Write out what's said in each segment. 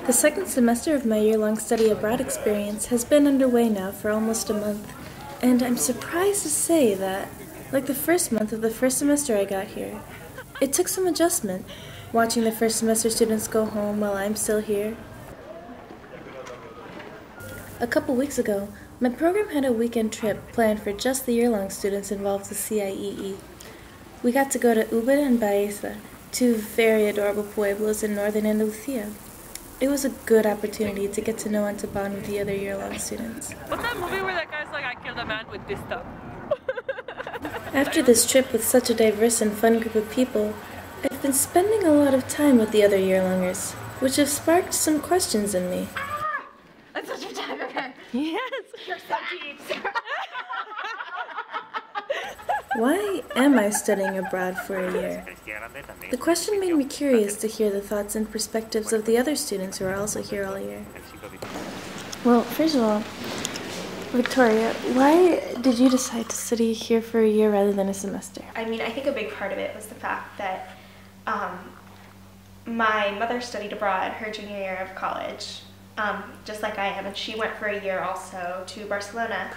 The second semester of my year-long study abroad experience has been underway now for almost a month, and I'm surprised to say that, like the first month of the first semester I got here, it took some adjustment, watching the first semester students go home while I'm still here. A couple weeks ago, my program had a weekend trip planned for just the year-long students involved with CIEE. We got to go to Ubeda and Baeza, two very adorable pueblos in Northern Andalusia. It was a good opportunity to get to know and to bond with the other year-long students. What's that movie where that guy's like, I killed a man with this stuff? After this trip with such a diverse and fun group of people, I've been spending a lot of time with the other year-longers, which have sparked some questions in me. That's such a photographer. Yes! You're so cute. Why am I studying abroad for a year? The question made me curious to hear the thoughts and perspectives of the other students who are also here all year. Well, first of all, Victoria, why did you decide to study here for a year rather than a semester? I mean, I think a big part of it was the fact that my mother studied abroad her junior year of college, just like I am, and she went for a year also to Barcelona.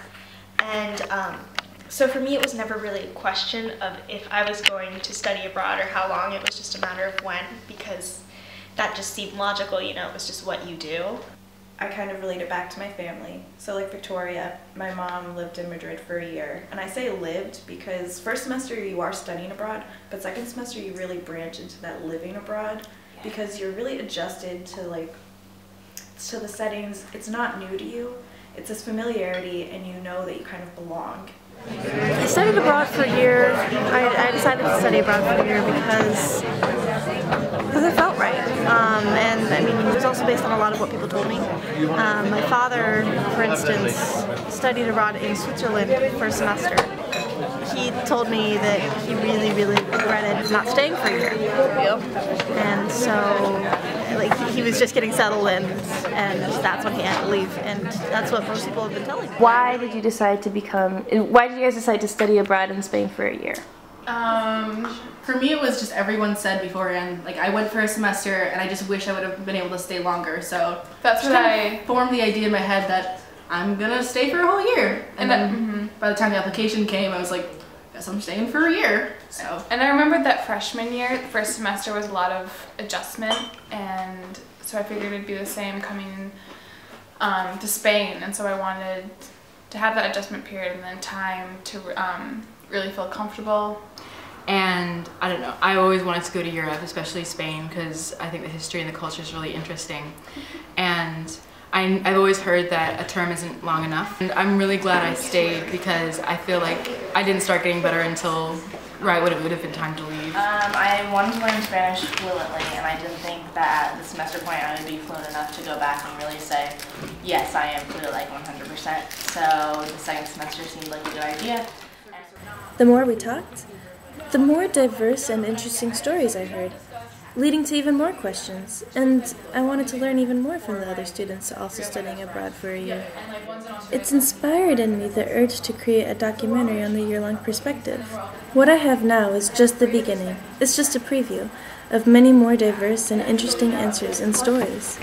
And so for me, it was never really a question of if I was going to study abroad or how long. It was just a matter of when, because that just seemed logical, you know, it was just what you do. I kind of relate it back to my family. So like Victoria, my mom lived in Madrid for a year. And I say lived because first semester you are studying abroad, but second semester you really branch into that living abroad because you're really adjusted to the settings. It's not new to you. It's this familiarity and you know that you kind of belong. I studied abroad for a year. I decided to study abroad for a year because it felt right. And I mean, it was also based on a lot of what people told me. My father, for instance, studied abroad in Switzerland for a semester. He told me that he really, really regretted not staying for a year. And so, like, he was just getting settled in, and that's when he had to leave. And that's what most people have been telling me. Why did you decide to why did you guys decide to study abroad in Spain for a year? For me, it was just everyone said beforehand, like I went for a semester and I just wish I would have been able to stay longer. So that's when I formed the idea in my head that I'm gonna stay for a whole year. And then by the time the application came, I was like, guess I'm staying for a year. So. And I remembered that freshman year, the first semester was a lot of adjustment, and so I figured it'd be the same coming to Spain, and so I wanted to have that adjustment period and then time to really feel comfortable. And I don't know, I always wanted to go to Europe, especially Spain, because I think the history and the culture is really interesting. And I've always heard that a term isn't long enough. And I'm really glad I stayed because I feel like I didn't start getting better until right when it would have been time to leave. I wanted to learn Spanish fluently, and I didn't think that at the semester point I would be fluent enough to go back and really say, yes, I am fluent like 100%. So the second semester seemed like a good idea. The more we talked, the more diverse and interesting stories I heard, leading to even more questions, and I wanted to learn even more from the other students also studying abroad for a year. It's inspired in me the urge to create a documentary on the year-long perspective. What I have now is just the beginning. It's just a preview of many more diverse and interesting answers and stories.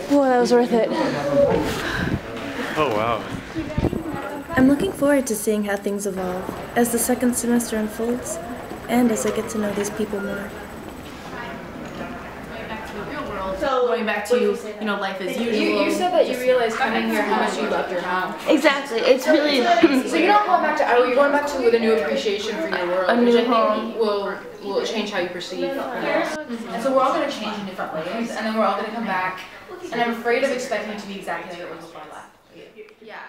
Boy, that was worth it. Oh, wow. I'm looking forward to seeing how things evolve as the second semester unfolds and as I get to know these people more. So going back to, you know, life as usual. You said that you realized coming here how much you loved your home. Exactly. It's really... So you're not going back to, you're going back to with a new appreciation for your world, which I think will change how you perceive your world. And so we're all going to change in different ways, and then we're all going to come back, and I'm afraid of expecting it to be exactly like it was before I left. Yeah.